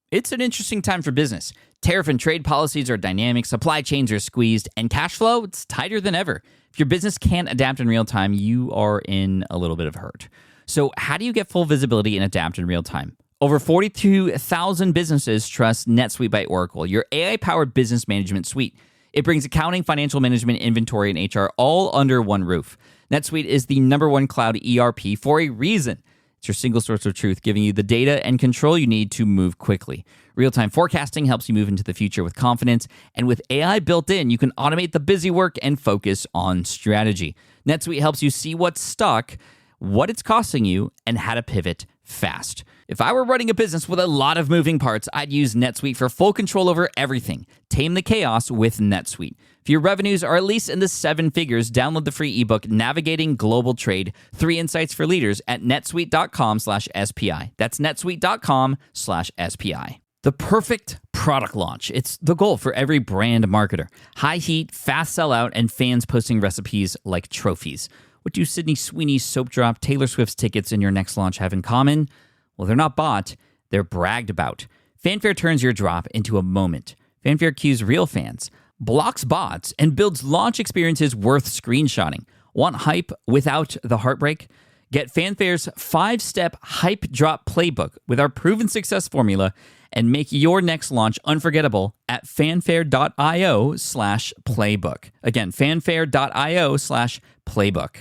It's an interesting time for business. Tariff and trade policies are dynamic, supply chains are squeezed, and cash flow, it's tighter than ever. If your business can't adapt in real time, you are in a little bit of hurt. So how do you get full visibility and adapt in real time? Over 42,000 businesses trust NetSuite by Oracle, your AI-powered business management suite. It brings accounting, financial management, inventory, and HR all under one roof. NetSuite is the #1 cloud ERP for a reason. It's your single source of truth, giving you the data and control you need to move quickly. Real-time forecasting helps you move into the future with confidence, and with AI built in, you can automate the busy work and focus on strategy. NetSuite helps you see what's stuck, what it's costing you, and how to pivot fast. If I were running a business with a lot of moving parts, I'd use NetSuite for full control over everything. Tame the chaos with NetSuite. If your revenues are at least in the 7 figures, download the free ebook, Navigating Global Trade, 3 Insights for Leaders at netsuite.com/SPI. That's netsuite.com/SPI. The perfect product launch. It's the goal for every brand marketer. High heat, fast sellout, and fans posting recipes like trophies. What do Sydney Sweeney's soap drop, Taylor Swift's tickets, and your next launch have in common? Well, they're not bought, they're bragged about. Fanfare turns your drop into a moment. Fanfare cues real fans, blocks bots, and builds launch experiences worth screenshotting. Want hype without the heartbreak? Get Fanfare's 5-step hype drop playbook with our proven success formula and make your next launch unforgettable at fanfare.io/playbook. Again, fanfare.io/playbook.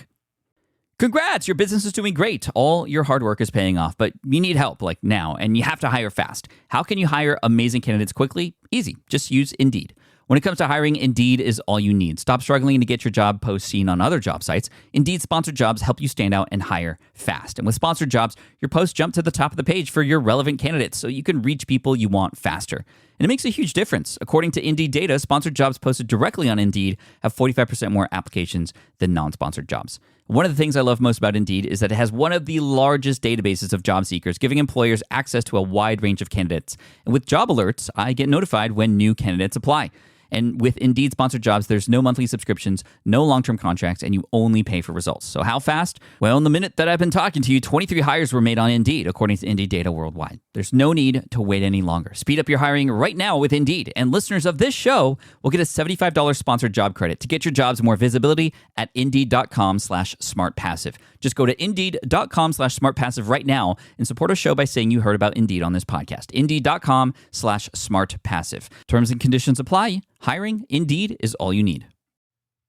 Congrats, your business is doing great. All your hard work is paying off, but you need help like now, and you have to hire fast. How can you hire amazing candidates quickly? Easy. Just use Indeed. When it comes to hiring, Indeed is all you need. Stop struggling to get your job post seen on other job sites. Indeed sponsored jobs help you stand out and hire fast. And with sponsored jobs, your posts jump to the top of the page for your relevant candidates so you can reach people you want faster. And it makes a huge difference. According to Indeed data, sponsored jobs posted directly on Indeed have 45% more applications than non-sponsored jobs. One of the things I love most about Indeed is that it has one of the largest databases of job seekers, giving employers access to a wide range of candidates. And with job alerts, I get notified when new candidates apply. And with Indeed sponsored jobs, there's no monthly subscriptions, no long-term contracts, and you only pay for results. So how fast? Well, in the minute that I've been talking to you, 23 hires were made on Indeed, according to Indeed data worldwide. There's no need to wait any longer. Speed up your hiring right now with Indeed. And listeners of this show will get a $75 sponsored job credit to get your jobs more visibility at Indeed.com/smartpassive. Just go to Indeed.com/smartpassive right now and support our show by saying you heard about Indeed on this podcast. Indeed.com/smartpassive. Terms and conditions apply. Hiring, Indeed, is all you need.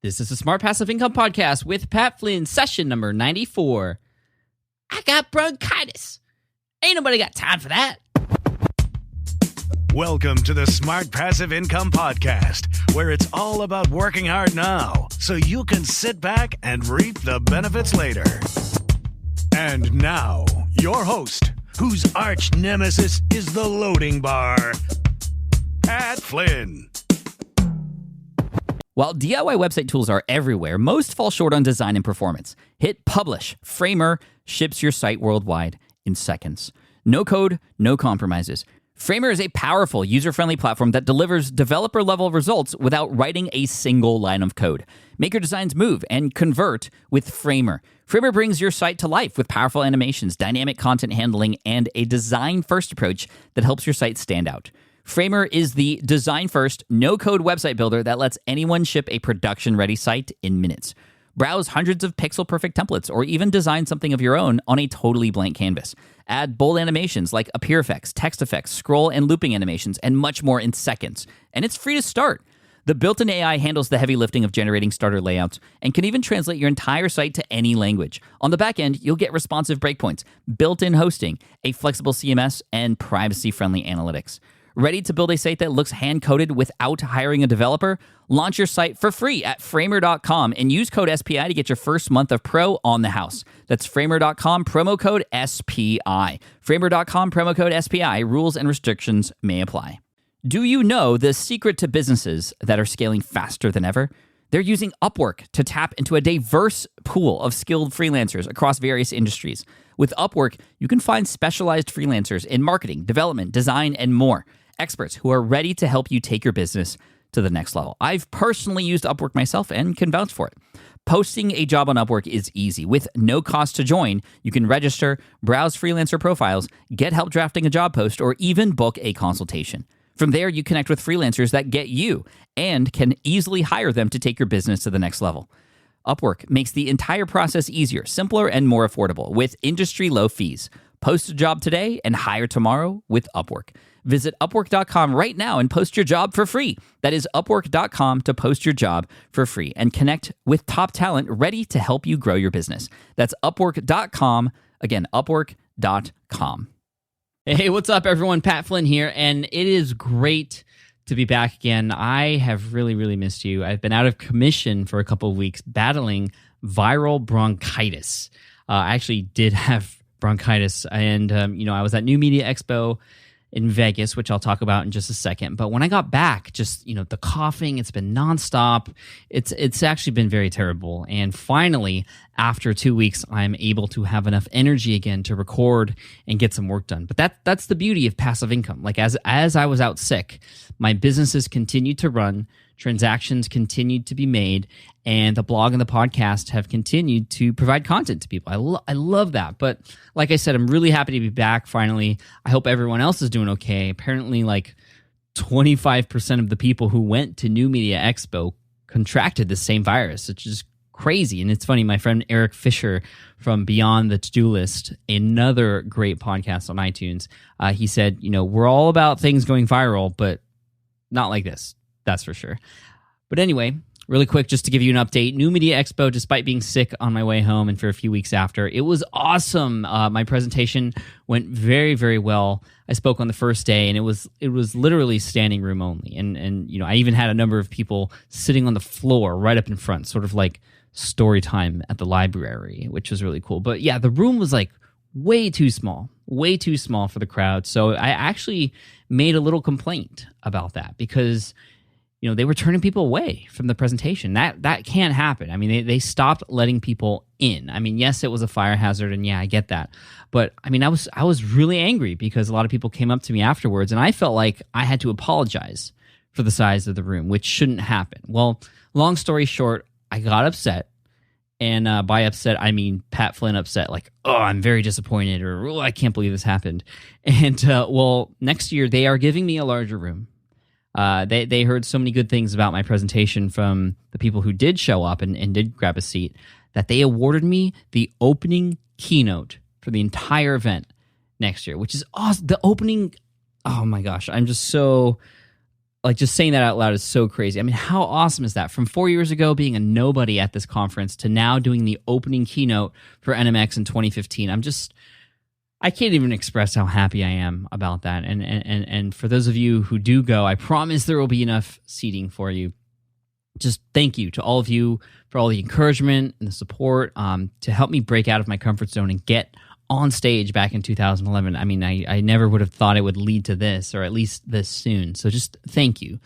This is the Smart Passive Income Podcast with Pat Flynn, session number 94. I got bronchitis. Ain't nobody got time for that. Welcome to the Smart Passive Income Podcast, where it's all about working hard now so you can sit back and reap the benefits later. And now, your host, whose arch nemesis is the loading bar, Pat Flynn. While DIY website tools are everywhere, most fall short on design and performance. Hit publish. Framer ships your site worldwide in seconds. No code, no compromises. Framer is a powerful, user-friendly platform that delivers developer-level results without writing a single line of code. Make your designs move and convert with Framer. Framer brings your site to life with powerful animations, dynamic content handling, and a design-first approach that helps your site stand out. Framer is the design-first, no-code website builder that lets anyone ship a production-ready site in minutes. Browse hundreds of pixel-perfect templates or even design something of your own on a totally blank canvas. Add bold animations like appear effects, text effects, scroll and looping animations, and much more in seconds. And it's free to start. The built-in AI handles the heavy lifting of generating starter layouts and can even translate your entire site to any language. On the back end, you'll get responsive breakpoints, built-in hosting, a flexible CMS, and privacy-friendly analytics. Ready to build a site that looks hand-coded without hiring a developer? Launch your site for free at Framer.com and use code SPI to get your first month of pro on the house. That's Framer.com, promo code SPI. Framer.com, promo code SPI. Rules and restrictions may apply. Do you know the secret to businesses that are scaling faster than ever? They're using Upwork to tap into a diverse pool of skilled freelancers across various industries. With Upwork, you can find specialized freelancers in marketing, development, design, and more. Experts who are ready to help you take your business to the next level. I've personally used Upwork myself and can vouch for it. Posting a job on Upwork is easy. With no cost to join, you can register, browse freelancer profiles, get help drafting a job post, or even book a consultation. From there, you connect with freelancers that get you and can easily hire them to take your business to the next level. Upwork makes the entire process easier, simpler, and more affordable with industry-low fees. Post a job today and hire tomorrow with Upwork. Visit Upwork.com right now and post your job for free. That is Upwork.com to post your job for free and connect with top talent ready to help you grow your business. That's Upwork.com. Again, Upwork.com. Hey, what's up, everyone? Pat Flynn here, and it is great to be back again. I have really, really missed you. I've been out of commission for a couple of weeks battling viral bronchitis. I actually did have bronchitis, and I was at New Media Expo in Vegas, which I'll talk about in just a second. But when I got back, just the coughing, it's been nonstop. It's actually been very terrible. And finally, after 2 weeks, I'm able to have enough energy again to record and get some work done. But that's the beauty of passive income. Like as I was out sick, my businesses continued to run, transactions continued to be made, and the blog and the podcast have continued to provide content to people. I love that. But like I said, I'm really happy to be back finally. I hope everyone else is doing okay. Apparently, like 25% of the people who went to New Media Expo contracted the same virus, which is crazy. And it's funny, my friend Eric Fisher from Beyond the To-Do List, another great podcast on iTunes, he said, we're all about things going viral, but not like this. That's for sure. But anyway, really quick, just to give you an update, New Media Expo, despite being sick on my way home and for a few weeks after, it was awesome. My presentation went very, very well. I spoke on the first day, and it was literally standing room only. And I even had a number of people sitting on the floor right up in front, sort of like story time at the library, which was really cool. But yeah, the room was like way too small for the crowd. So I actually made a little complaint about that because they were turning people away from the presentation. That can't happen. I mean, they stopped letting people in. I mean, yes, it was a fire hazard, and yeah, I get that. But I mean, I was really angry because a lot of people came up to me afterwards, and I felt like I had to apologize for the size of the room, which shouldn't happen. Well, long story short, I got upset. And by upset, I mean Pat Flynn upset, like, oh, I'm very disappointed, or oh, I can't believe this happened. And next year they are giving me a larger room. They heard so many good things about my presentation from the people who did show up and did grab a seat that they awarded me the opening keynote for the entire event next year, which is awesome. The opening, oh my gosh, I'm just so, just saying that out loud is so crazy. I mean, how awesome is that? From 4 years ago being a nobody at this conference to now doing the opening keynote for NMX in 2015. I can't even express how happy I am about that. And for those of you who do go, I promise there will be enough seating for you. Just thank you to all of you for all the encouragement and the support to help me break out of my comfort zone and get on stage back in 2011. I mean, I never would have thought it would lead to this, or at least this soon. So just thank you.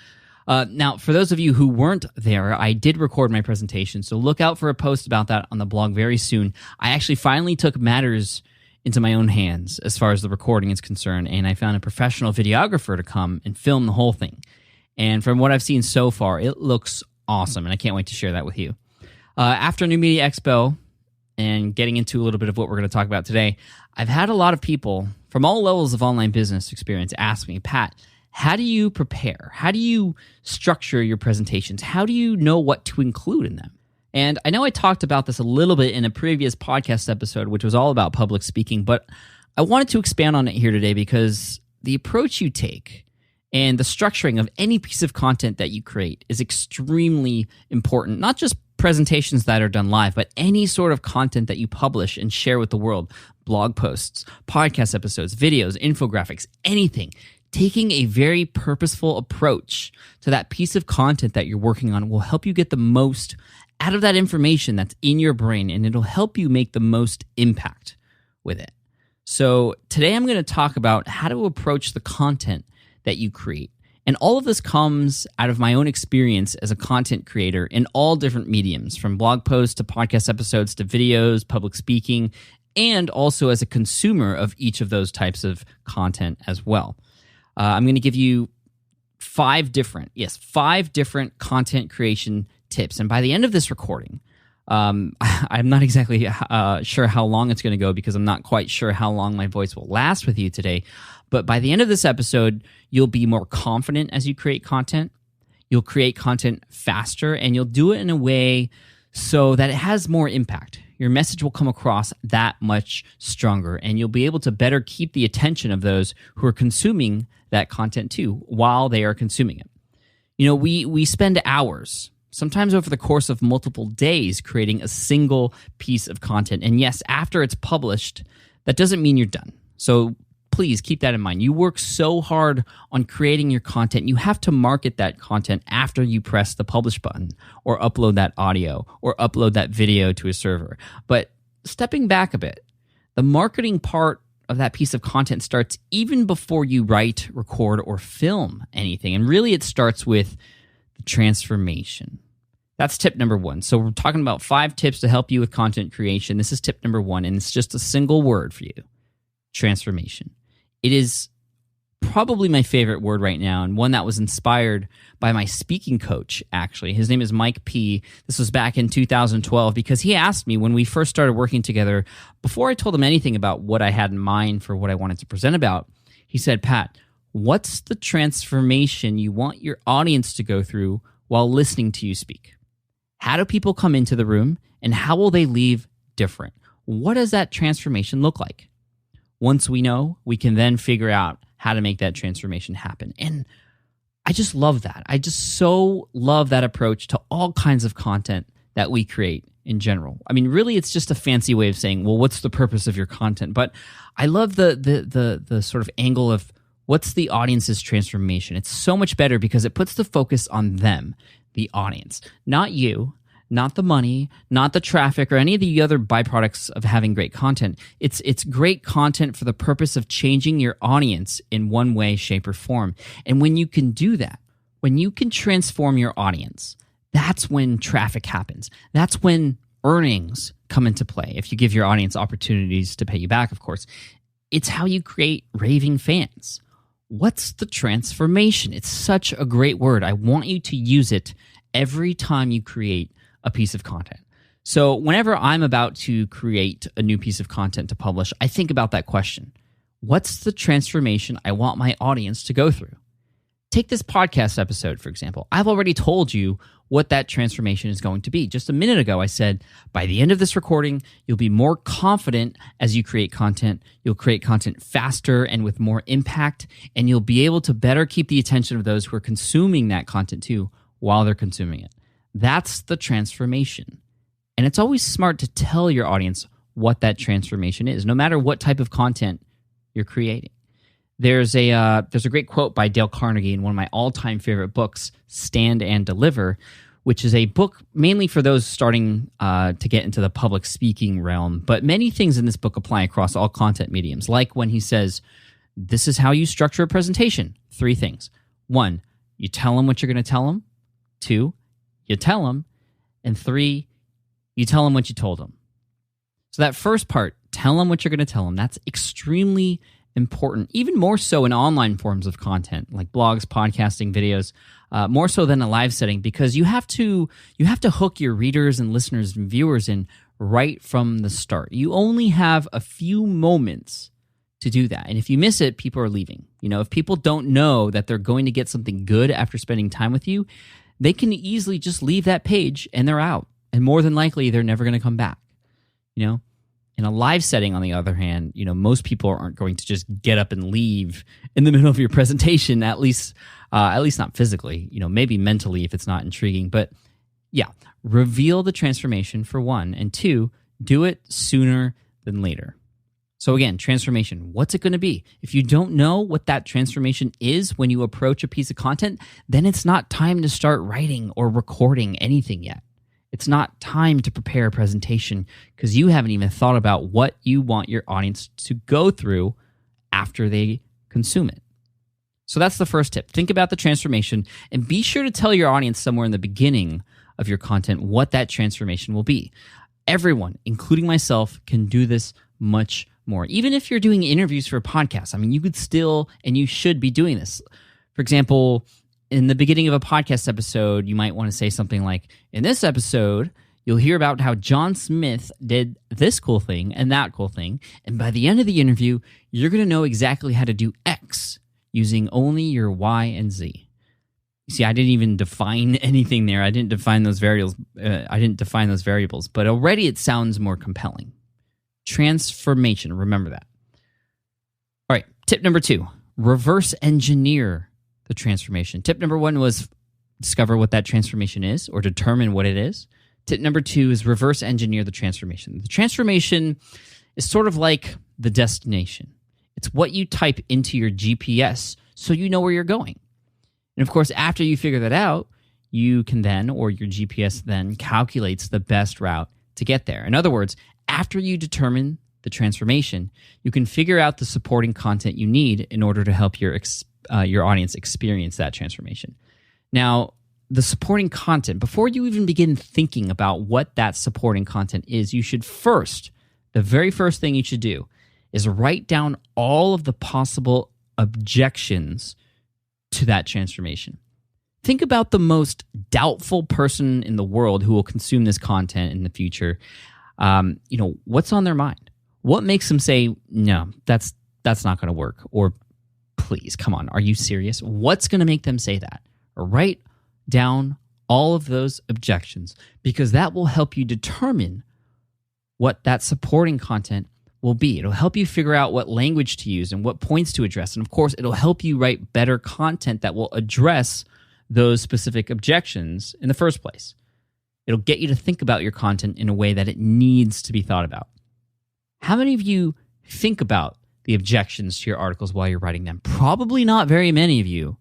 Now, for those of you who weren't there, I did record my presentation, so look out for a post about that on the blog very soon. I actually finally took matters into my own hands as far as the recording is concerned, and I found a professional videographer to come and film the whole thing. And from what I've seen so far, it looks awesome, and I can't wait to share that with you. After New Media Expo, and getting into a little bit of what we're going to talk about today, I've had a lot of people from all levels of online business experience ask me, Pat, how do you prepare? How do you structure your presentations? How do you know what to include in them? And I know I talked about this a little bit in a previous podcast episode, which was all about public speaking, but I wanted to expand on it here today because the approach you take and the structuring of any piece of content that you create is extremely important, not just presentations that are done live, but any sort of content that you publish and share with the world, blog posts, podcast episodes, videos, infographics, anything. Taking a very purposeful approach to that piece of content that you're working on will help you get the most out of that information that's in your brain, and it'll help you make the most impact with it. So today I'm going to talk about how to approach the content that you create. And all of this comes out of my own experience as a content creator in all different mediums, from blog posts to podcast episodes to videos, public speaking, and also as a consumer of each of those types of content as well. I'm going to give you five different content creation tips. And by the end of this recording, I'm not exactly sure how long it's going to go because I'm not quite sure how long my voice will last with you today. But by the end of this episode, you'll be more confident as you create content. You'll create content faster, and you'll do it in a way so that it has more impact. Your message will come across that much stronger, and you'll be able to better keep the attention of those who are consuming that content too while they are consuming it. You know, we spend hours, sometimes over the course of multiple days, creating a single piece of content. And yes, after it's published, that doesn't mean you're done. So please keep that in mind. You work so hard on creating your content. You have to market that content after you press the publish button or upload that audio or upload that video to a server. But stepping back a bit, the marketing part of that piece of content starts even before you write, record, or film anything. And really it starts with the transformation. That's tip number 1. So we're talking about 5 tips to help you with content creation. This is tip number 1, and it's just a single word for you: transformation. It is probably my favorite word right now, and one that was inspired by my speaking coach, actually. His name is Mike P. This was back in 2012 because he asked me when we first started working together, before I told him anything about what I had in mind for what I wanted to present about, he said, "Pat, what's the transformation you want your audience to go through while listening to you speak? How do people come into the room, and how will they leave different? What does that transformation look like?" Once we know, we can then figure out how to make that transformation happen. And I just love that. I just so love that approach to all kinds of content that we create in general. I mean, really, it's just a fancy way of saying, well, what's the purpose of your content? But I love the sort of angle of what's the audience's transformation. It's so much better because it puts the focus on them, the audience, not you, not the money, not the traffic, or any of the other byproducts of having great content. It's great content for the purpose of changing your audience in one way, shape, or form. And when you can do that, when you can transform your audience, that's when traffic happens. That's when earnings come into play, if you give your audience opportunities to pay you back, of course. It's how you create raving fans. What's the transformation? It's such a great word. I want you to use it every time you create a piece of content. So whenever I'm about to create a new piece of content to publish, I think about that question. What's the transformation I want my audience to go through? Take this podcast episode, for example. I've already told you what that transformation is going to be. Just a minute ago, I said, by the end of this recording, you'll be more confident as you create content. You'll create content faster and with more impact, and you'll be able to better keep the attention of those who are consuming that content too while they're consuming it. That's the transformation. And it's always smart to tell your audience what that transformation is, no matter what type of content you're creating. There's a great quote by Dale Carnegie in one of my all-time favorite books, Stand and Deliver, which is a book mainly for those starting to get into the public speaking realm. But many things in this book apply across all content mediums, like when he says, this is how you structure a presentation. 3 things. 1, you tell them what you're going to tell them. 2, you tell them. And 3, you tell them what you told them. So that first part, tell them what you're going to tell them, that's extremely important, even more so in online forms of content like blogs, podcasting, videos, more so than a live setting, because you have to hook your readers and listeners and viewers in right from the start. You only have a few moments to do that. And if you miss it, people are leaving. You know, if people don't know that they're going to get something good after spending time with you, they can easily just leave that page and they're out. And more than likely, they're never going to come back. You know, in a live setting, on the other hand, you know, most people aren't going to just get up and leave in the middle of your presentation, at least not physically, you know, maybe mentally if it's not intriguing. But yeah, reveal the transformation for 1, and 2, do it sooner than later. So again, transformation, what's it going to be? If you don't know what that transformation is when you approach a piece of content, then it's not time to start writing or recording anything yet. It's not time to prepare a presentation because you haven't even thought about what you want your audience to go through after they consume it. So that's the first tip. Think about the transformation and be sure to tell your audience somewhere in the beginning of your content what that transformation will be. Everyone, including myself, can do this much more. Even if you're doing interviews for a podcast, I mean, you could still and you should be doing this. For example, in the beginning of a podcast episode, you might want to say something like, in this episode, You'll hear about how John Smith did this cool thing and that cool thing. And by the end of the interview, you're going to know exactly how to do X using only your Y and Z. You see, I didn't even define anything there. I didn't define those variables. But already it sounds more compelling. Transformation. Remember that. All right. Tip number 2, reverse engineer the transformation. Tip number 1 was discover what that transformation is or determine what it is. Tip number 2 is reverse engineer the transformation. The transformation is sort of like the destination. It's what you type into your GPS so you know where you're going. And of course, after you figure that out, you can then, or your GPS then, calculates the best route to get there. In other words, after you determine the transformation, you can figure out the supporting content you need in order to help your audience experience that transformation. Now, the supporting content, before you even begin thinking about what that supporting content is, you should first, the very first thing you should do is write down all of the possible objections to that transformation. Think about the most doubtful person in the world who will consume this content in the future. What's on their mind? What makes them say, no, that's not going to work? Or please, come on, are you serious? What's going to make them say that? Or write down all of those objections, because that will help you determine what that supporting content will be. It'll help you figure out what language to use and what points to address. And of course, it'll help you write better content that will address those specific objections in the first place. It'll get you to think about your content in a way that it needs to be thought about. How many of you think about the objections to your articles while you're writing them? Probably not very many of you,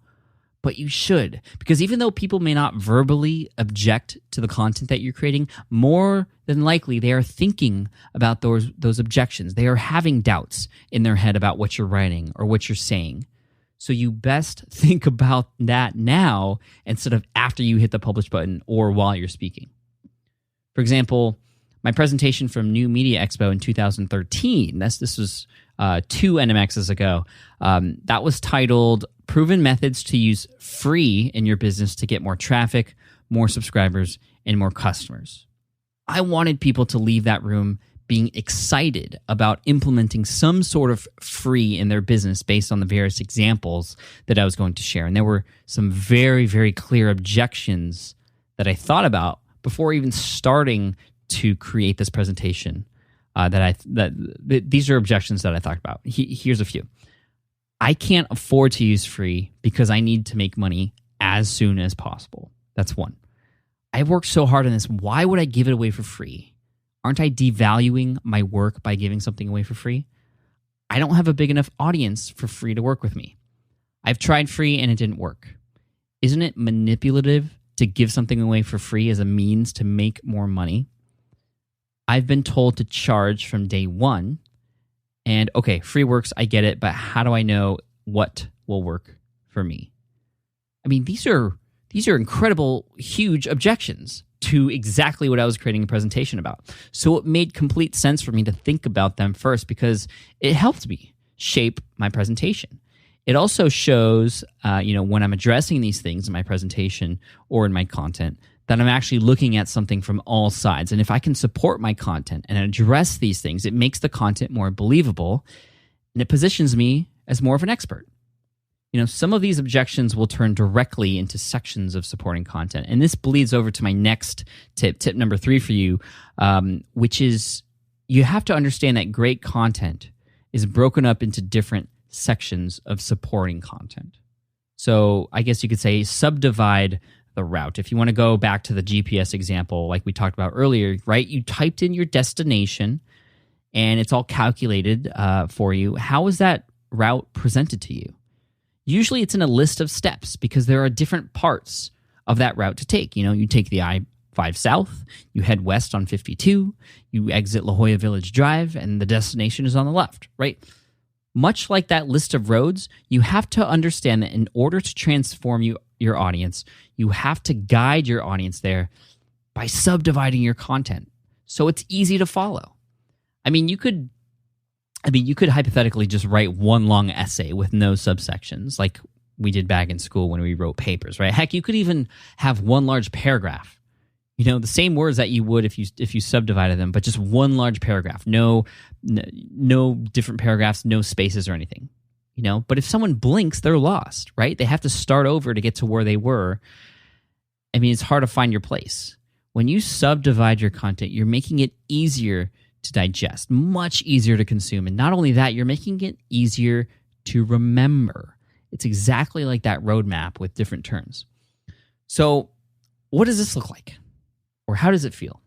but you should. Because even though people may not verbally object to the content that you're creating, more than likely they are thinking about those objections. They are having doubts in their head about what you're writing or what you're saying. So you best think about that now instead of after you hit the publish button or while you're speaking. For example, my presentation from New Media Expo in 2013, this was 2 NMXs ago, that was titled Proven Methods to Use Free in Your Business to Get More Traffic, More Subscribers, and More Customers. I wanted people to leave that room being excited about implementing some sort of free in their business based on the various examples that I was going to share. And there were some very, very clear objections that I thought about before even starting to create this presentation. These are objections that I thought about. Here's a few. I can't afford to use free because I need to make money as soon as possible. That's one. I've worked so hard on this. Why would I give it away for free? Aren't I devaluing my work by giving something away for free? I don't have a big enough audience for free to work with me. I've tried free and it didn't work. Isn't it manipulative to give something away for free as a means to make more money? I've been told to charge from day one. And okay, free works, I get it, but how do I know what will work for me? I mean, these are incredible, huge objections to exactly what I was creating a presentation about. So it made complete sense for me to think about them first because it helped me shape my presentation. It also shows, when I'm addressing these things in my presentation or in my content, that I'm actually looking at something from all sides. And if I can support my content and address these things, it makes the content more believable and it positions me as more of an expert. Some of these objections will turn directly into sections of supporting content. And this bleeds over to my next tip number 3 for you, which is you have to understand that great content is broken up into different sections of supporting content. So I guess you could say subdivide the route. If you want to go back to the GPS example, like we talked about earlier, right? You typed in your destination and it's all calculated for you. How is that route presented to you? Usually it's in a list of steps because there are different parts of that route to take. You take the I-5 South, you head west on 52, you exit La Jolla Village Drive, and the destination is on the left, right? Much like that list of roads, you have to understand that in order to transform your audience, you have to guide your audience there by subdividing your content so it's easy to follow. You could hypothetically just write one long essay with no subsections like we did back in school when we wrote papers, right? Heck, you could even have one large paragraph, The same words that you would if you subdivided them, but just one large paragraph. No different paragraphs, no spaces or anything. But if someone blinks, they're lost, right? They have to start over to get to where they were. I mean, it's hard to find your place. When you subdivide your content, you're making it easier to digest, much easier to consume. And not only that, you're making it easier to remember. It's exactly like that roadmap with different turns. So what does this look like? Or how does it feel?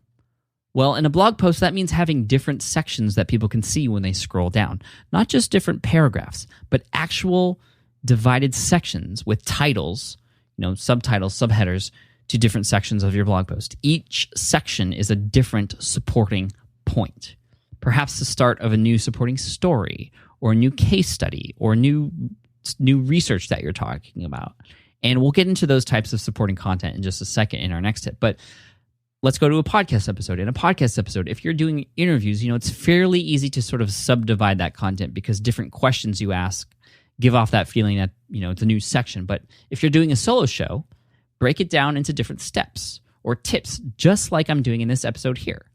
Well, in a blog post, that means having different sections that people can see when they scroll down. Not just different paragraphs, but actual divided sections with titles, subtitles, subheaders to different sections of your blog post. Each section is a different supporting point. Perhaps the start of a new supporting story or a new case study or new research that you're talking about. And we'll get into those types of supporting content in just a second in our next tip. But let's go to a podcast episode. In a podcast episode, if you're doing interviews, it's fairly easy to sort of subdivide that content because different questions you ask give off that feeling that, it's a new section. But if you're doing a solo show, break it down into different steps or tips, just like I'm doing in this episode here.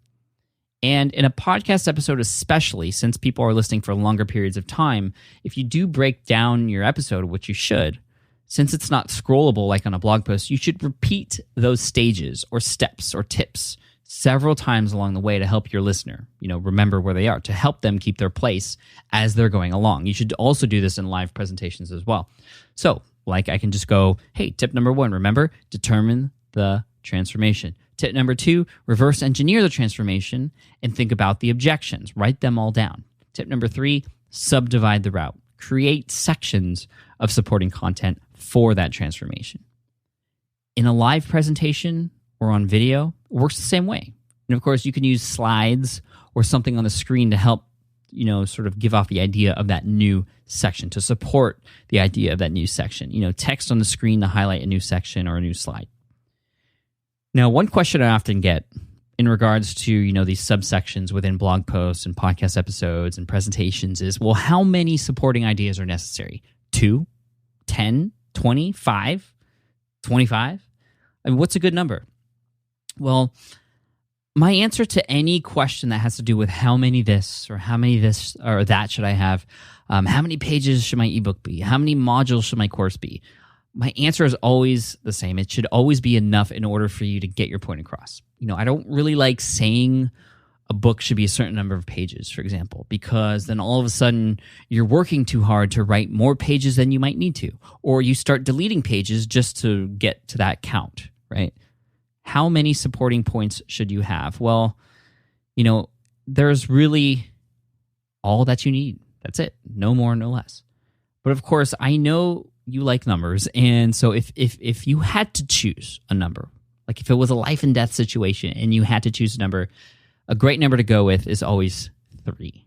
And in a podcast episode especially, since people are listening for longer periods of time, if you do break down your episode, which you should, since it's not scrollable like on a blog post, you should repeat those stages or steps or tips several times along the way to help your listener, remember where they are, to help them keep their place as they're going along. You should also do this in live presentations as well. So, I can just go, hey, tip number 1, remember, determine the transformation. Tip number 2, reverse engineer the transformation and think about the objections. Write them all down. Tip number 3, subdivide the route. Create sections of supporting content for that transformation. In a live presentation or on video, it works the same way. And of course, you can use slides or something on the screen to help, sort of give off the idea of that new section, to support the idea of that new section. Text on the screen to highlight a new section or a new slide. Now, one question I often get in regards to, these subsections within blog posts and podcast episodes and presentations is, well, how many supporting ideas are necessary? 2, 10, 20, 5, 25? I mean, what's a good number? Well, my answer to any question that has to do with how many this or how many this or that should I have, how many pages should my ebook be, how many modules should my course be, my answer is always the same. It should always be enough in order for you to get your point across. I don't really like saying a book should be a certain number of pages, for example, because then all of a sudden you're working too hard to write more pages than you might need to, or you start deleting pages just to get to that count, right? How many supporting points should you have? Well, there's really all that you need. That's it. No more, no less. But of course, I know you like numbers, and so if you had to choose a number, like if it was a life and death situation and you had to choose a number, a great number to go with is always 3.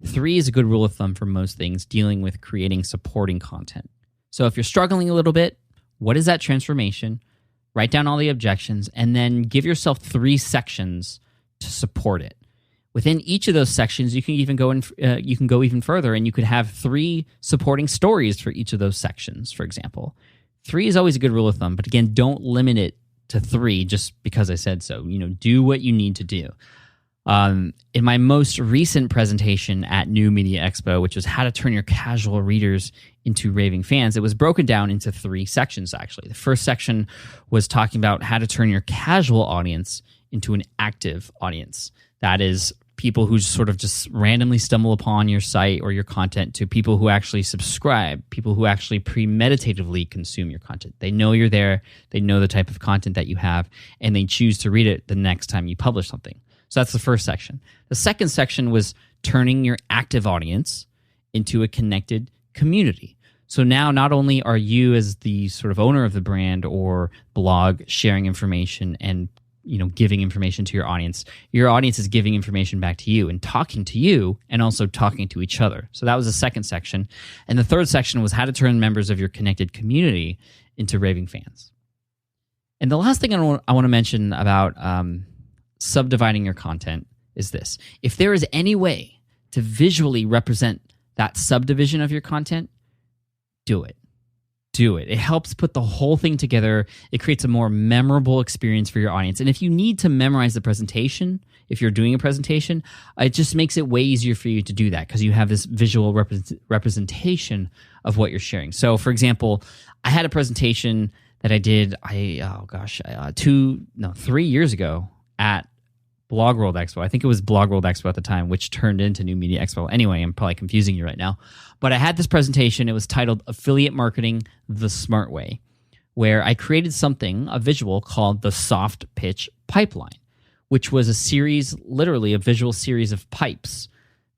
3 is a good rule of thumb for most things dealing with creating supporting content. So if you're struggling a little bit, what is that transformation? Write down all the objections, and then give yourself 3 sections to support it. Within each of those sections, you can even go even further, and you could have 3 supporting stories for each of those sections, for example. 3 is always a good rule of thumb, but again, don't limit it to 3 just because I said so. Do what you need to do. In my most recent presentation at New Media Expo, which was how to turn your casual readers into raving fans, it was broken down into 3 sections, actually. The first section was talking about how to turn your casual audience into an active audience. That is people who sort of just randomly stumble upon your site or your content to people who actually subscribe, people who actually premeditatively consume your content. They know you're there, they know the type of content that you have, and they choose to read it the next time you publish something. So that's the first section. The second section was turning your active audience into a connected community. So now not only are you as the sort of owner of the brand or blog sharing information and giving information to your audience is giving information back to you and talking to you and also talking to each other. So that was the second section. And the third section was how to turn members of your connected community into raving fans. And the last thing I want to mention about subdividing your content is this. If there is any way to visually represent that subdivision of your content, do it. do it. It helps put the whole thing together. It creates a more memorable experience for your audience. And if you need to memorize the presentation, if you're doing a presentation, it just makes it way easier for you to do that because you have this visual representation of what you're sharing. So, for example, I had a presentation that I did, 3 years ago at Blog World Expo. I think it was Blog World Expo at the time, which turned into New Media Expo. Anyway, I'm probably confusing you right now. But I had this presentation. It was titled Affiliate Marketing the Smart Way, where I created something, a visual called the Soft Pitch Pipeline, which was a series, literally a visual series of pipes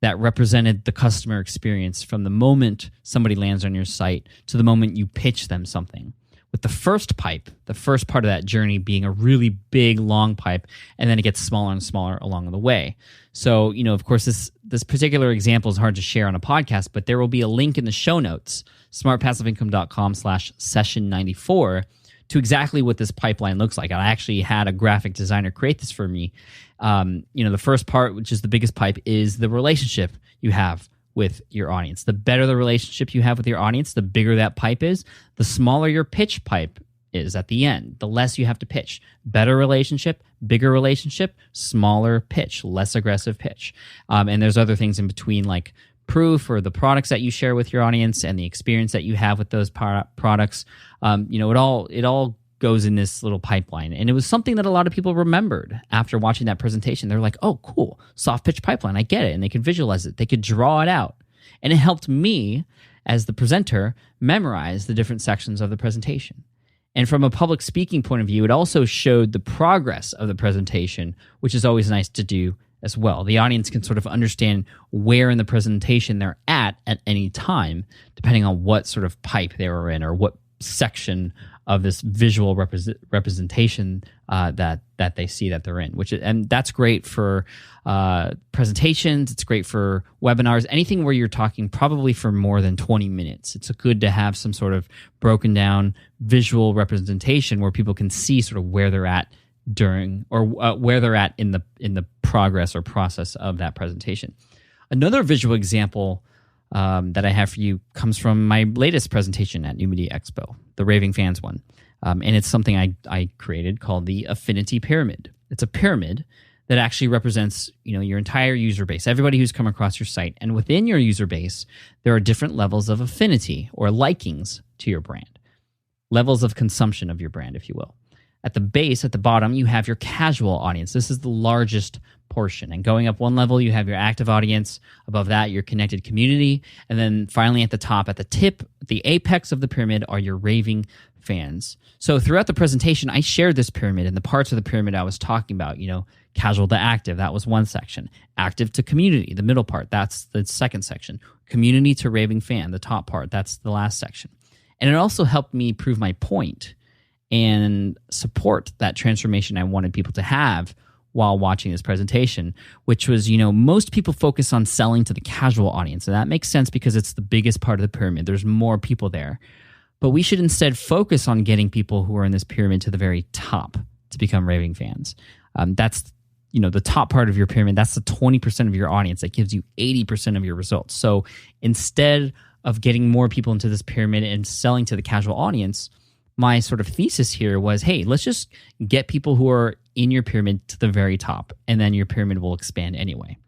that represented the customer experience from the moment somebody lands on your site to the moment you pitch them something. With the first pipe, the first part of that journey being a really big, long pipe, and then it gets smaller and smaller along the way. So, of course, this particular example is hard to share on a podcast, but there will be a link in the show notes, smartpassiveincome.com/session94, to exactly what this pipeline looks like. I actually had a graphic designer create this for me. The first part, which is the biggest pipe, is the relationship you have with your audience. The better the relationship you have with your audience, the bigger that pipe is, the smaller your pitch pipe is at the end, the less you have to pitch. Better relationship, bigger relationship, smaller pitch, less aggressive pitch. And there's other things in between, like proof or the products that you share with your audience and the experience that you have with those products. It all goes in this little pipeline. And it was something that a lot of people remembered after watching that presentation. They're like, oh, cool, soft pitch pipeline. I get it. And they could visualize it. They could draw it out. And it helped me, as the presenter, memorize the different sections of the presentation. And from a public speaking point of view, it also showed the progress of the presentation, which is always nice to do as well. The audience can sort of understand where in the presentation they're at any time, depending on what sort of pipe they were in or what section of this visual representation that they see that they're in. And that's great for presentations. It's great for webinars. Anything where you're talking probably for more than 20 minutes. It's good to have some sort of broken down visual representation where people can see sort of where they're at during or where they're at in the progress or process of that presentation. Another visual example that I have for you comes from my latest presentation at New Media Expo, the Raving Fans one. And it's something I created called the Affinity Pyramid. It's a pyramid that actually represents, your entire user base, everybody who's come across your site. And within your user base, there are different levels of affinity or likings to your brand, levels of consumption of your brand, if you will. At the base, at the bottom, you have your casual audience. This is the largest portion. And going up one level, you have your active audience. Above that, your connected community. And then finally at the top, at the tip, the apex of the pyramid are your raving fans. So throughout the presentation, I shared this pyramid and the parts of the pyramid I was talking about, casual to active, that was one section. Active to community, the middle part, that's the second section. Community to raving fan, the top part, that's the last section. And it also helped me prove my point and support that transformation I wanted people to have while watching this presentation, which was, most people focus on selling to the casual audience. And that makes sense because it's the biggest part of the pyramid. There's more people there. But we should instead focus on getting people who are in this pyramid to the very top to become raving fans. That's, the top part of your pyramid. That's the 20% of your audience that gives you 80% of your results. So instead of getting more people into this pyramid and selling to the casual audience, my sort of thesis here was, hey, let's just get people who are in your pyramid to the very top, and then your pyramid will expand anyway.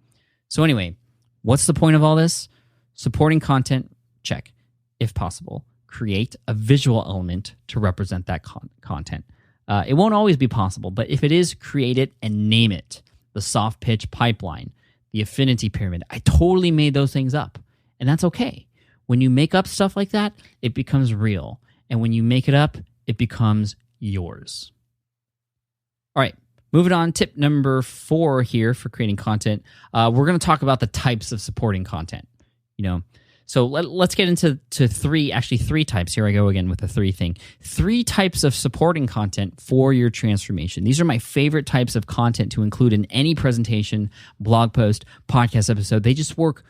So anyway, what's the point of all this? Supporting content, check. If possible, create a visual element to represent that content. It won't always be possible, but if it is, create it and name it. The soft pitch pipeline, the affinity pyramid. I totally made those things up, and that's okay. When you make up stuff like that, it becomes real. And when you make it up, it becomes yours. All right, moving on. Tip number 4 here for creating content. We're going to talk about the types of supporting content. So let's get into three types. Here I go again with the 3 thing. 3 types of supporting content for your transformation. These are my favorite types of content to include in any presentation, blog post, podcast episode. They just work.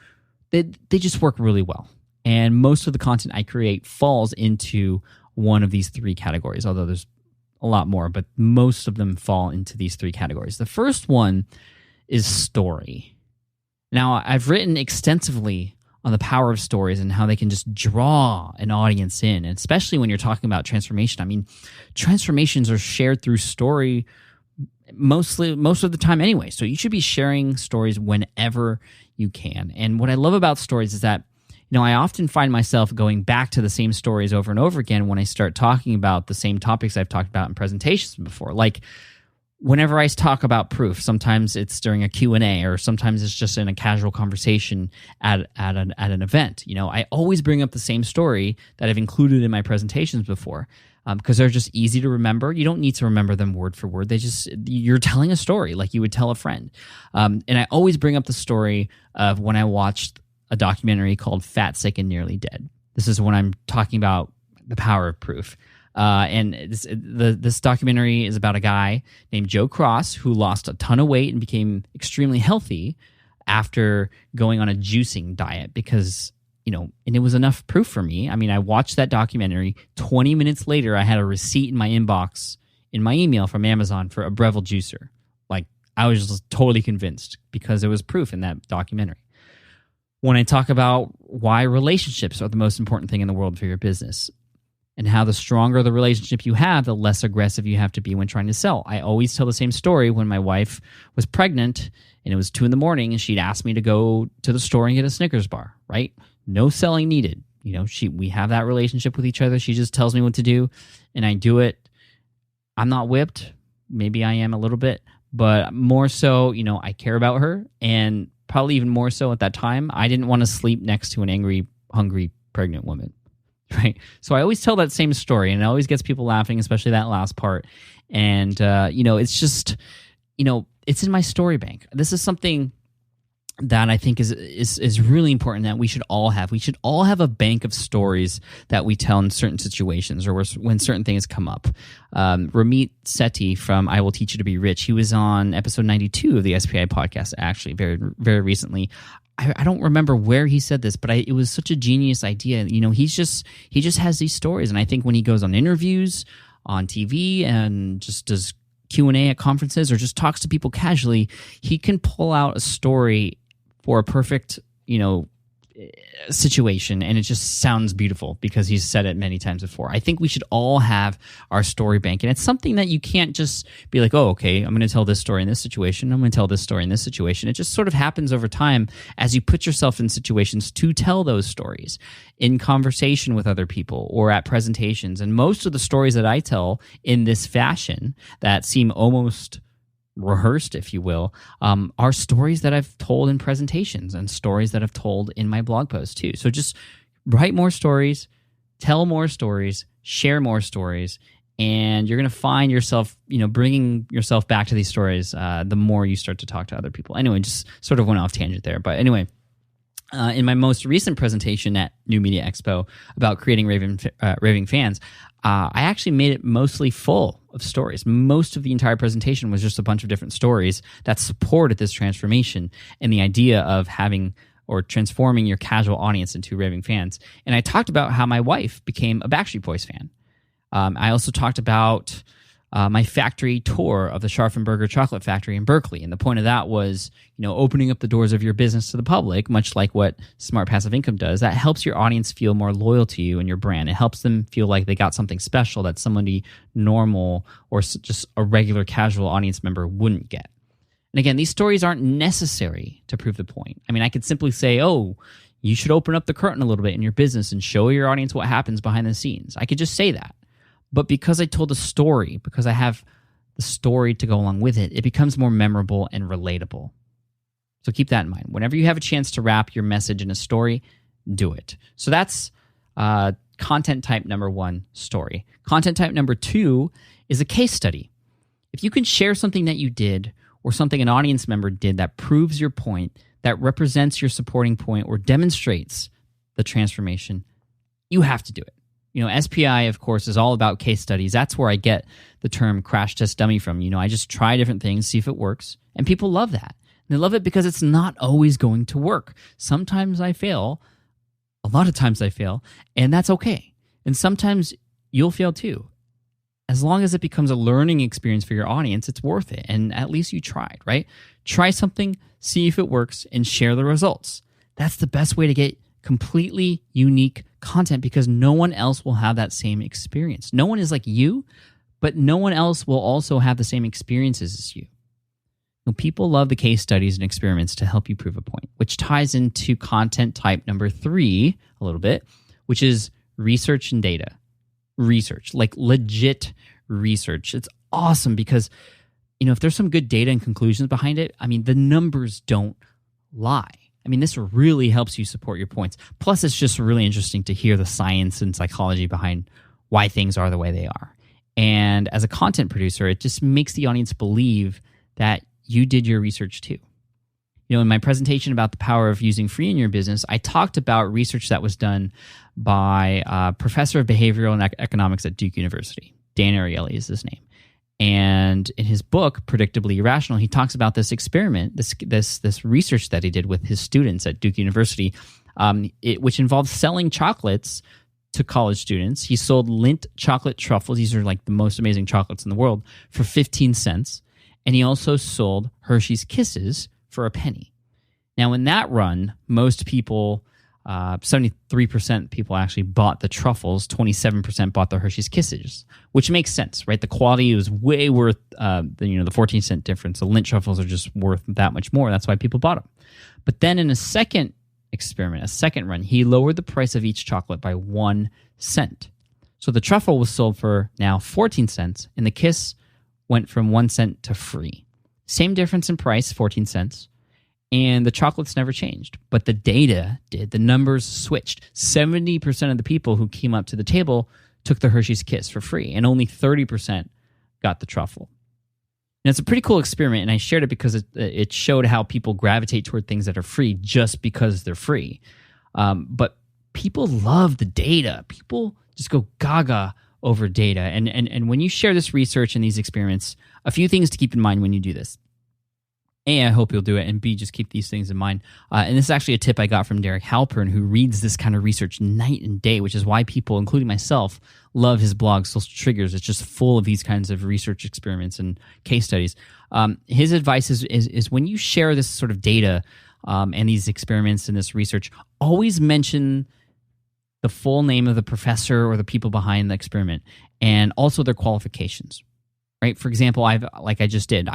They just work really well. And most of the content I create falls into one of these 3 categories, although there's a lot more, but most of them fall into these 3 categories. The first one is story. Now, I've written extensively on the power of stories and how they can just draw an audience in, and especially when you're talking about transformation. I mean, transformations are shared through story most of the time anyway. So you should be sharing stories whenever you can. And what I love about stories is that, I often find myself going back to the same stories over and over again when I start talking about the same topics I've talked about in presentations before. Like whenever I talk about proof, sometimes it's during a Q&A, or sometimes it's just in a casual conversation at an event. I always bring up the same story that I've included in my presentations before, because they're just easy to remember. You don't need to remember them word for word. You're telling a story like you would tell a friend. And I always bring up the story of when I watched a documentary called Fat, Sick, and Nearly Dead. This is when I'm talking about the power of proof. And this documentary is about a guy named Joe Cross who lost a ton of weight and became extremely healthy after going on a juicing diet because, and it was enough proof for me. I mean, I watched that documentary. 20 minutes later, I had a receipt in my inbox in my email from Amazon for a Breville juicer. Like, I was just totally convinced because there was proof in that documentary. When I talk about why relationships are the most important thing in the world for your business, and how the stronger the relationship you have, the less aggressive you have to be when trying to sell. I always tell the same story when my wife was pregnant and it was 2 a.m. and she'd ask me to go to the store and get a Snickers bar, right? No selling needed. We have that relationship with each other. She just tells me what to do and I do it. I'm not whipped. Maybe I am a little bit, but more so, I care about her, and probably even more so at that time, I didn't want to sleep next to an angry, hungry, pregnant woman. Right. So I always tell that same story, and it always gets people laughing, especially that last part. And, it's just, it's in my story bank. This is something that I think is really important that we should all have. We should all have a bank of stories that we tell in certain situations or when certain things come up. Ramit Sethi from I Will Teach You to Be Rich, he was on episode 92 of the SPI podcast, actually, very, very recently. I don't remember where he said this, but it was such a genius idea. He just has these stories, and I think when he goes on interviews on TV and just does Q&A at conferences or just talks to people casually, he can pull out a story for a perfect, situation, and it just sounds beautiful because he's said it many times before. I think we should all have our story bank, and it's something that you can't just be like, oh, okay, I'm going to tell this story in this situation, I'm going to tell this story in this situation. It just sort of happens over time as you put yourself in situations to tell those stories in conversation with other people or at presentations. And most of the stories that I tell in this fashion that seem almost rehearsed, if you will, are stories that I've told in presentations and stories that I've told in my blog posts too. So just write more stories, tell more stories, share more stories, and you're going to find yourself, bringing yourself back to these stories the more you start to talk to other people. Anyway, just sort of went off tangent there. But anyway, in my most recent presentation at New Media Expo about creating raving fans, I actually made it mostly full of stories. Most of the entire presentation was just a bunch of different stories that supported this transformation and the idea of having or transforming your casual audience into raving fans. And I talked about how my wife became a Backstreet Boys fan. I also talked about my factory tour of the Scharfenberger Chocolate Factory in Berkeley. And the point of that was, opening up the doors of your business to the public, much like what Smart Passive Income does. That helps your audience feel more loyal to you and your brand. It helps them feel like they got something special that somebody normal or just a regular casual audience member wouldn't get. And again, these stories aren't necessary to prove the point. I mean, I could simply say, oh, you should open up the curtain a little bit in your business and show your audience what happens behind the scenes. I could just say that. But because I told a story, because I have the story to go along with it, it becomes more memorable and relatable. So keep that in mind. Whenever you have a chance to wrap your message in a story, do it. So that's content type number 1, story. Content type number 2 is a case study. If you can share something that you did or something an audience member did that proves your point, that represents your supporting point or demonstrates the transformation, you have to do it. SPI, of course, is all about case studies. That's where I get the term crash test dummy from. I just try different things, see if it works. And people love that. And they love it because it's not always going to work. Sometimes I fail. A lot of times I fail. And that's okay. And sometimes you'll fail too. As long as it becomes a learning experience for your audience, it's worth it. And at least you tried, right? Try something, see if it works, and share the results. That's the best way to get completely unique content because no one else will have that same experience. No one is like you, but no one else will also have the same experiences as you. People love the case studies and experiments to help you prove a point, which ties into content type number 3 a little bit, which is research and data. Research, like legit research. It's awesome because, if there's some good data and conclusions behind it, the numbers don't lie. This really helps you support your points. Plus, it's just really interesting to hear the science and psychology behind why things are the way they are. And as a content producer, it just makes the audience believe that you did your research too. In my presentation about the power of using free in your business, I talked about research that was done by a professor of behavioral and economics at Duke University. Dan Ariely is his name. And in his book, Predictably Irrational, he talks about this experiment, this research that he did with his students at Duke University, which involved selling chocolates to college students. He sold Lindt chocolate truffles. These are like the most amazing chocolates in the world for 15 cents. And he also sold Hershey's Kisses for a penny. Now, in that run, most people, 73% people actually bought the truffles, 27% bought the Hershey's Kisses, which makes sense, right? The quality was way worth the 14-cent difference. The Lindt truffles are just worth that much more. That's why people bought them. But then in a second experiment, a second run, he lowered the price of each chocolate by 1 cent. So the truffle was sold for now 14 cents, and the Kiss went from 1 cent to free. Same difference in price, 14 cents, and the chocolates never changed. But the data did. The numbers switched. 70% of the people who came up to the table took the Hershey's Kiss for free, and only 30% got the truffle. And it's a pretty cool experiment, and I shared it because it showed how people gravitate toward things that are free just because they're free. But people love the data. People just go gaga over data. And when you share this research and these experiments, a few things to keep in mind when you do this. A, I hope you'll do it, and B, just keep these things in mind. And this is actually a tip I got from Derek Halpern, who reads this kind of research night and day, which is why people, including myself, love his blog, Social Triggers. It's just full of these kinds of research experiments and case studies. His advice is when you share this sort of data and these experiments and this research, always mention the full name of the professor or the people behind the experiment, and also their qualifications. Right? For example, I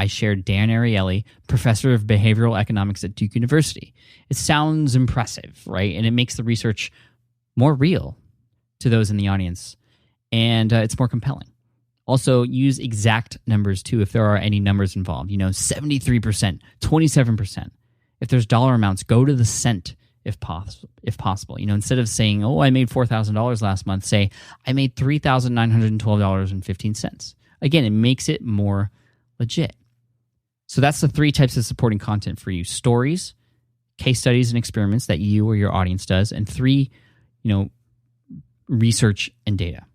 shared Dan Ariely, professor of behavioral economics at Duke University. It sounds impressive, right? And it makes the research more real to those in the audience, and it's more compelling. Also, use exact numbers too if there are any numbers involved. 73%, 27%. If there's dollar amounts, go to the cent if possible. Instead of saying, "Oh, I made $4,000 last month," say, "I made $3,912.15." Again, it makes it more legit. So that's the 3 types of supporting content for you: stories, case studies, and experiments that you or your audience does, and 3, research and data.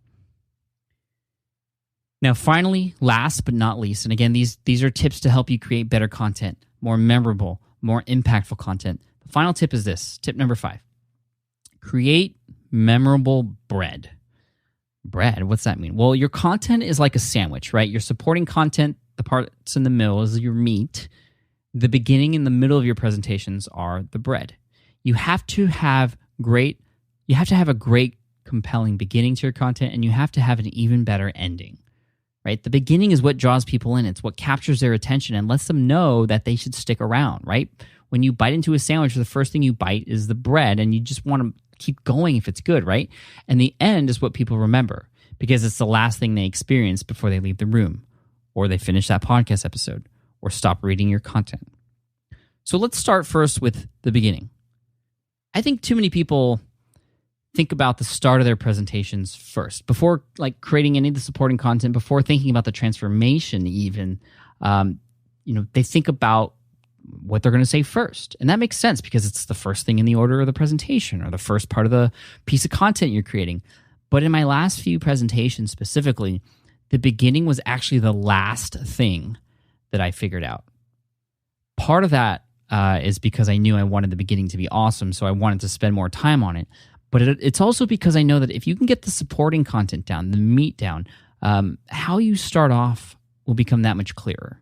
Now, finally, last but not least, and again, these are tips to help you create better content, more memorable, more impactful content. The final tip is this, tip number 5. Create memorable bread. Bread, what's that mean? Well, your content is like a sandwich, right? Your supporting content, the parts in the middle is your meat. The beginning and the middle of your presentations are the bread. You have to have a great, compelling beginning to your content, and you have to have an even better ending, right? The beginning is what draws people in. It's what captures their attention and lets them know that they should stick around, right? When you bite into a sandwich, the first thing you bite is the bread, and you just want to keep going if it's good, right? And the end is what people remember because it's the last thing they experience before they leave the room, or they finish that podcast episode, or stop reading your content. So let's start first with the beginning. I think too many people think about the start of their presentations first, before creating any of the supporting content, before thinking about the transformation even. They think about what they're going to say first. And that makes sense because it's the first thing in the order of the presentation or the first part of the piece of content you're creating. But in my last few presentations specifically, the beginning was actually the last thing that I figured out. Part of that is because I knew I wanted the beginning to be awesome, so I wanted to spend more time on it. But it's also because I know that if you can get the supporting content down, the meat down, how you start off will become that much clearer.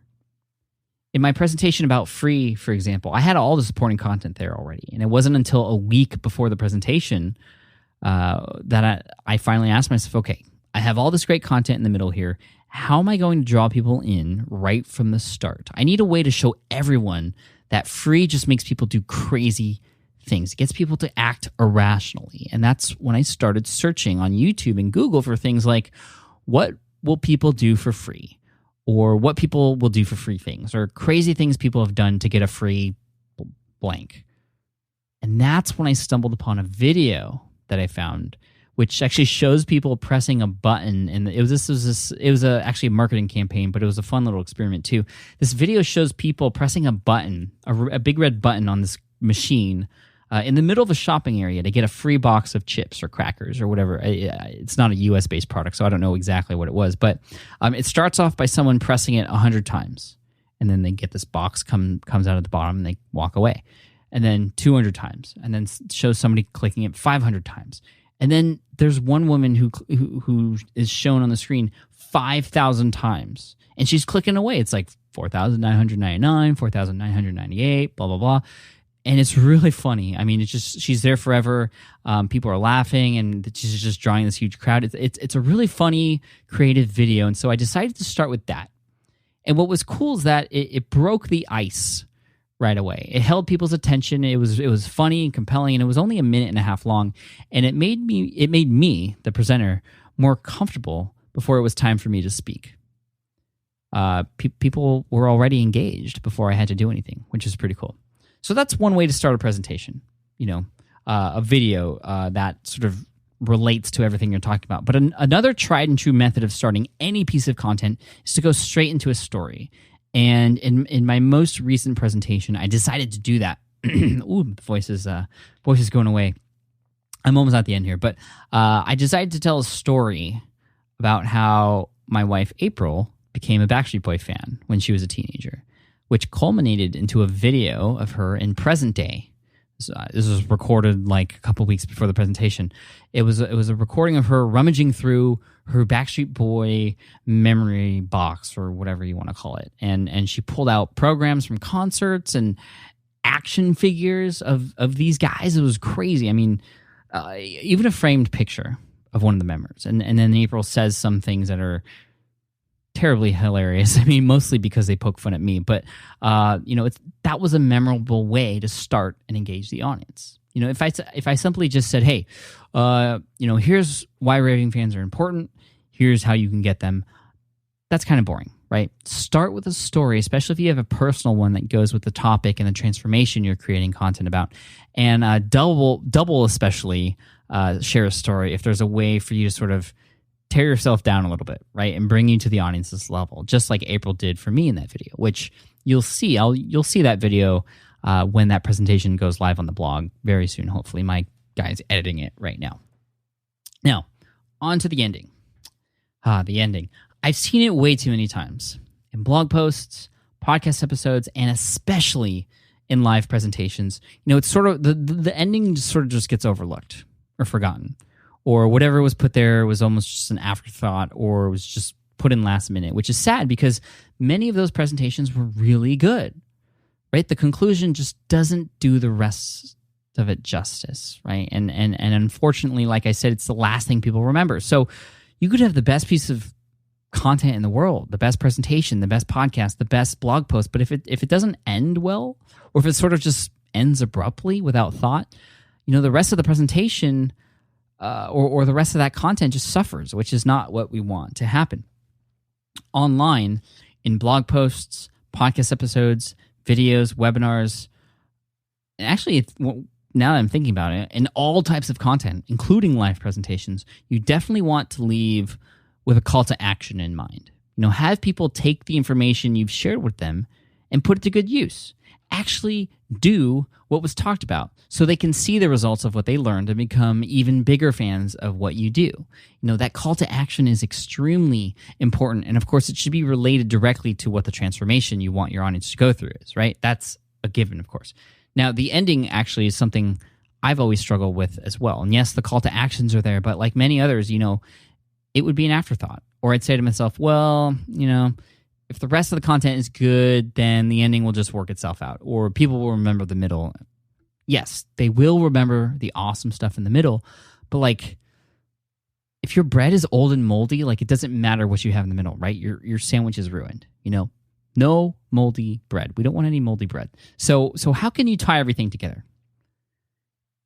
in my presentation about free, for example, I had all the supporting content there already. And it wasn't until a week before the presentation that I finally asked myself, okay, I have all this great content in the middle here. How am I going to draw people in right from the start? I need a way to show everyone that free just makes people do crazy things. It gets people to act irrationally. And that's when I started searching on YouTube and Google for things like, what will people do for free? Or what people will do for free things, or crazy things people have done to get a free blank. And that's when I stumbled upon a video that I found, which actually shows people pressing a button. And it was actually a marketing campaign, but it was a fun little experiment too. This video shows people pressing a button, a big red button on this machine in the middle of a shopping area to get a free box of chips or crackers or whatever. It's not a US-based product, so I don't know exactly what it was. But it starts off by someone pressing it 100 times, and then they get this box comes out of the bottom, and they walk away. And then 200 times, and then shows somebody clicking it 500 times. And then there's one woman who is shown on the screen 5,000 times, and she's clicking away. It's like 4,999, 4,998, blah, blah, blah. And it's really funny. I mean, it's just, she's there forever. People are laughing, and she's just drawing this huge crowd. It's a really funny, creative video. And so I decided to start with that. And what was cool is that it broke the ice right away. It held people's attention. It was funny and compelling, and it was only a minute and a half long. And it made me, the presenter, more comfortable before it was time for me to speak. People were already engaged before I had to do anything, which is pretty cool. So that's one way to start a presentation, a video that sort of relates to everything you're talking about. But another tried and true method of starting any piece of content is to go straight into a story. And in my most recent presentation, I decided to do that. Ooh, the voice is going away. I'm almost at the end here. But I decided to tell a story about how my wife, April, became a Backstreet Boy fan when she was a teenager, which culminated into a video of her in present day. This was recorded like a couple weeks before the presentation. It was a recording of her rummaging through her Backstreet Boy memory box, or whatever you want to call it. And she pulled out programs from concerts and action figures of these guys. It was crazy. I mean, even a framed picture of one of the members. And then April says some things that are terribly hilarious. I mean, mostly because they poke fun at me, but that was a memorable way to start and engage the audience. If I simply just said, hey, here's why raving fans are important, here's how you can get them, that's kind of boring, right? Start with a story, especially if you have a personal one that goes with the topic and the transformation you're creating content about. And double especially share a story if there's a way for you to sort of tear yourself down a little bit, right, and bring you to the audience's level, just like April did for me in that video, which you'll see. You'll see that video when that presentation goes live on the blog very soon. Hopefully, my guy's editing it right now. Now, on to the ending. The ending. I've seen it way too many times in blog posts, podcast episodes, and especially in live presentations. It's sort of the ending sort of just gets overlooked or forgotten. Or whatever was put there was almost just an afterthought, or was just put in last minute, which is sad because many of those presentations were really good, right? The conclusion just doesn't do the rest of it justice, right? And unfortunately, like I said, it's the last thing people remember. So you could have the best piece of content in the world, the best presentation, the best podcast, the best blog post, but if it doesn't end well, or if it sort of just ends abruptly without thought, the rest of the presentation or the rest of that content just suffers, which is not what we want to happen. Online, in blog posts, podcast episodes, videos, webinars, and actually, now that I'm thinking about it, in all types of content, including live presentations, you definitely want to leave with a call to action in mind. Have people take the information you've shared with them and put it to good use. Actually do what was talked about so they can see the results of what they learned and become even bigger fans of what you do. That call to action is extremely important. And of course, it should be related directly to what the transformation you want your audience to go through is, right? That's a given, of course. Now, the ending actually is something I've always struggled with as well. And yes, the call to actions are there, but like many others, it would be an afterthought. Or I'd say to myself, well, if the rest of the content is good, then the ending will just work itself out, or people will remember the middle. Yes, they will remember the awesome stuff in the middle, but like, if your bread is old and moldy, like it doesn't matter what you have in the middle, right? Your sandwich is ruined, you know? No moldy bread. We don't want any moldy bread. So how can you tie everything together?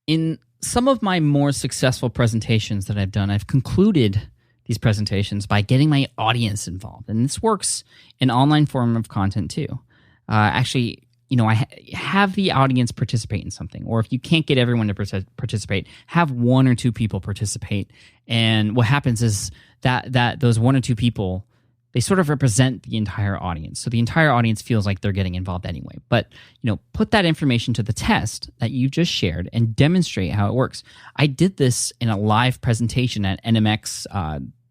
In some of my more successful presentations that I've done, I've concluded these presentations by getting my audience involved. And this works in online form of content too. Actually, you know, I have the audience participate in something. Or if you can't get everyone to participate, have one or two people participate. And what happens is that those one or two people, they sort of represent the entire audience. So the entire audience feels like they're getting involved anyway. But, you know, put that information to the test that you just shared and demonstrate how it works. I did this in a live presentation at NMX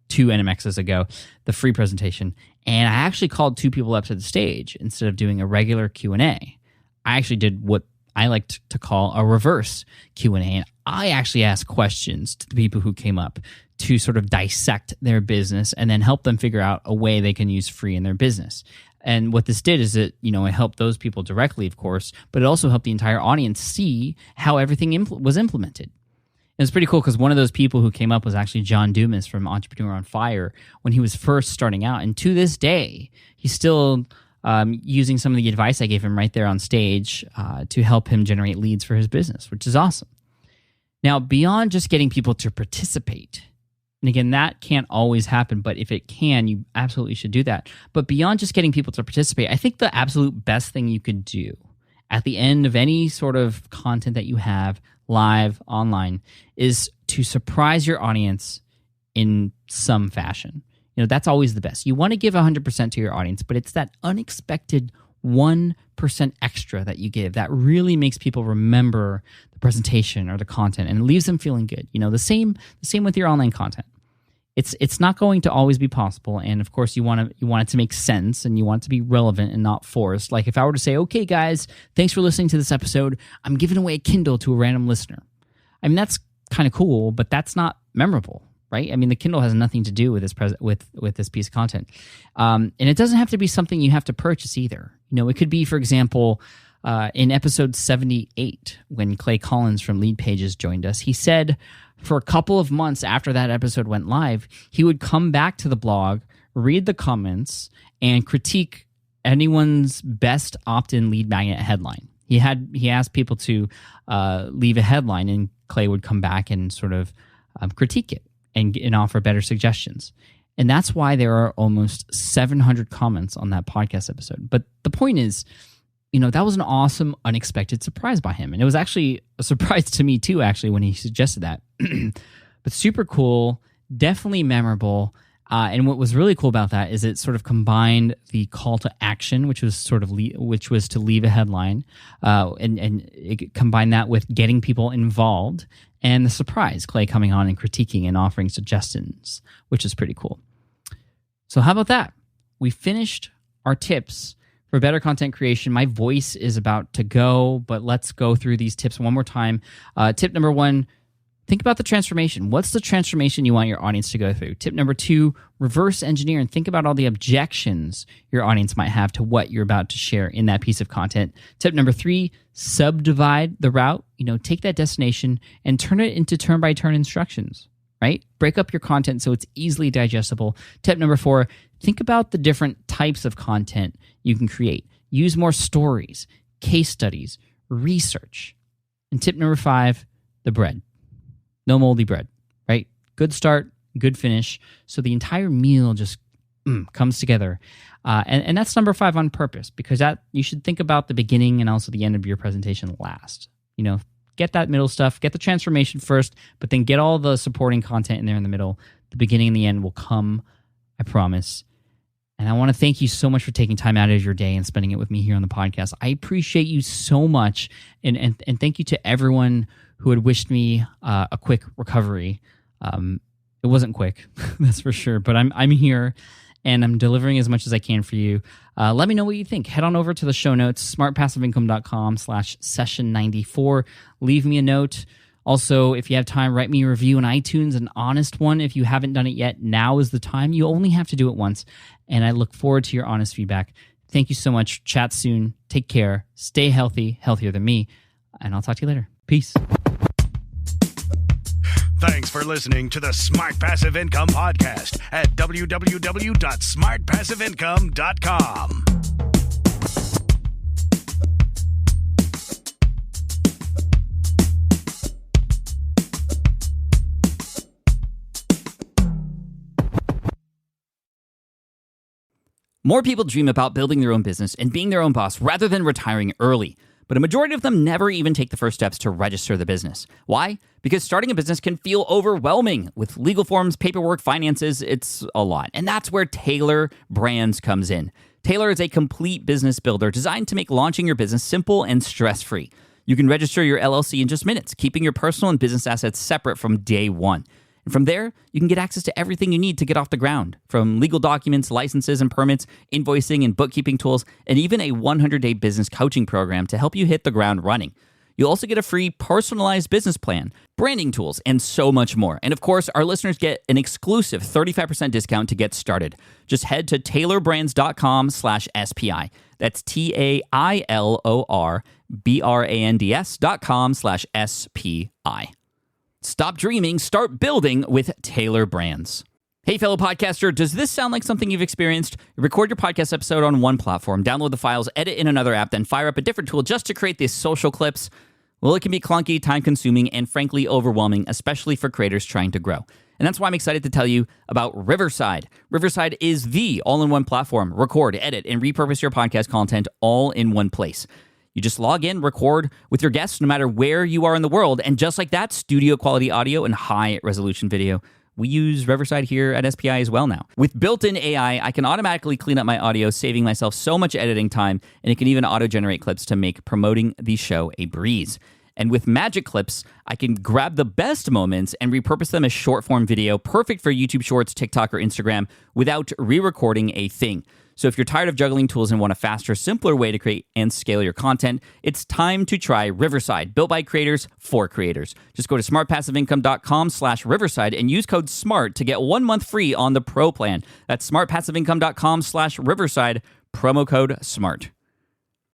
2 NMXs ago, the free presentation. And I actually called two people up to the stage instead of doing a regular Q&A. I actually did what I like to call a reverse Q&A. And I actually asked questions to the people who came up to sort of dissect their business and then help them figure out a way they can use free in their business. And what this did is it helped those people directly, of course, but it also helped the entire audience see how everything was implemented. It was pretty cool because one of those people who came up was actually John Dumas from Entrepreneur on Fire when he was first starting out. And to this day, he's still using some of the advice I gave him right there on stage to help him generate leads for his business, which is awesome. Now, beyond just getting people to participate, and again, that can't always happen, but if it can, you absolutely should do that. But beyond just getting people to participate, I think the absolute best thing you could do at the end of any sort of content that you have live online is to surprise your audience in some fashion. You know, that's always the best. You want to give 100% to your audience, but it's that unexpected 1% extra that you give that really makes people remember the presentation or the content and leaves them feeling good. You know, the same with your online content. It's not going to always be possible, and of course you want it to make sense and you want it to be relevant and not forced. Like if I were to say, "Okay, guys, thanks for listening to this episode. I'm giving away a Kindle to a random listener." I mean, that's kind of cool, but that's not memorable, right? I mean, the Kindle has nothing to do with this with this piece of content, and it doesn't have to be something you have to purchase either. You know, it could be, for example, in episode 78, when Clay Collins from Lead Pages joined us, he said for a couple of months after that episode went live, he would come back to the blog, read the comments, and critique anyone's best opt-in lead magnet headline. He asked people to leave a headline, and Clay would come back and sort of critique it and offer better suggestions. And that's why there are almost 700 comments on that podcast episode. But the point is, you know, that was an awesome, unexpected surprise by him. And it was actually a surprise to me too, actually, when he suggested that. But super cool, definitely memorable. And what was really cool about that is it sort of combined the call to action, which was to leave a headline, and it combined that with getting people involved, and the surprise, Clay coming on and critiquing and offering suggestions, which is pretty cool. So how about that? We finished our tips for better content creation. My voice is about to go, but let's go through these tips one more time. Tip number 1, think about the transformation. What's the transformation you want your audience to go through? Tip number 2, reverse engineer and think about all the objections your audience might have to what you're about to share in that piece of content. Tip number 3, subdivide the route. You know, take that destination and turn it into turn-by-turn instructions, right? Break up your content so it's easily digestible. Tip number 4, think about the different types of content you can create. Use more stories, case studies, research. And tip number 5, the bread. No moldy bread, right? Good start, good finish. So the entire meal just comes together. And that's number 5 on purpose, because that you should think about the beginning and also the end of your presentation last. You know, get that middle stuff, get the transformation first, but then get all the supporting content in there in the middle. The beginning and the end will come, I promise. And I want to thank you so much for taking time out of your day and spending it with me here on the podcast. I appreciate you so much. And thank you to everyone who had wished me a quick recovery. It wasn't quick, that's for sure. But I'm here, and I'm delivering as much as I can for you. Let me know what you think. Head on over to the show notes, smartpassiveincome.com/session94. Leave me a note. Also, if you have time, write me a review on iTunes, an honest one. If you haven't done it yet, now is the time. You only have to do it once, and I look forward to your honest feedback. Thank you so much. Chat soon. Take care. Stay healthy, healthier than me, and I'll talk to you later. Peace. Thanks for listening to the Smart Passive Income Podcast at www.smartpassiveincome.com. More people dream about building their own business and being their own boss rather than retiring early. But a majority of them never even take the first steps to register the business. Why? Because starting a business can feel overwhelming. With legal forms, paperwork, finances, it's a lot. And that's where Taylor Brands comes in. Taylor is a complete business builder designed to make launching your business simple and stress-free. You can register your LLC in just minutes, keeping your personal and business assets separate from day one. And from there, you can get access to everything you need to get off the ground, from legal documents, licenses and permits, invoicing and bookkeeping tools, and even a 100-day business coaching program to help you hit the ground running. You'll also get a free personalized business plan, branding tools, and so much more. And of course, our listeners get an exclusive 35% discount to get started. Just head to taylorbrands.com/SPI. That's TAILORBRANDS.com/SPI. Stop dreaming, start building with Taylor Brands. Hey, fellow podcaster, does this sound like something you've experienced? Record your podcast episode on one platform, download the files, edit in another app, then fire up a different tool just to create these social clips. Well, it can be clunky, time-consuming, and frankly overwhelming, especially for creators trying to grow. And that's why I'm excited to tell you about Riverside. Riverside is the all-in-one platform. Record, edit, and repurpose your podcast content all in one place. You just log in, record with your guests no matter where you are in the world, and just like that, studio quality audio and high resolution video. We use Riverside here at SPI as well now. With built-in AI, I can automatically clean up my audio, saving myself so much editing time, and it can even auto-generate clips to make promoting the show a breeze. And with Magic Clips, I can grab the best moments and repurpose them as short-form video, perfect for YouTube Shorts, TikTok, or Instagram, without re-recording a thing. So if you're tired of juggling tools and want a faster, simpler way to create and scale your content, it's time to try Riverside, built by creators for creators. Just go to smartpassiveincome.com/Riverside and use code SMART to get 1 month free on the Pro plan. That's smartpassiveincome.com/Riverside, promo code SMART.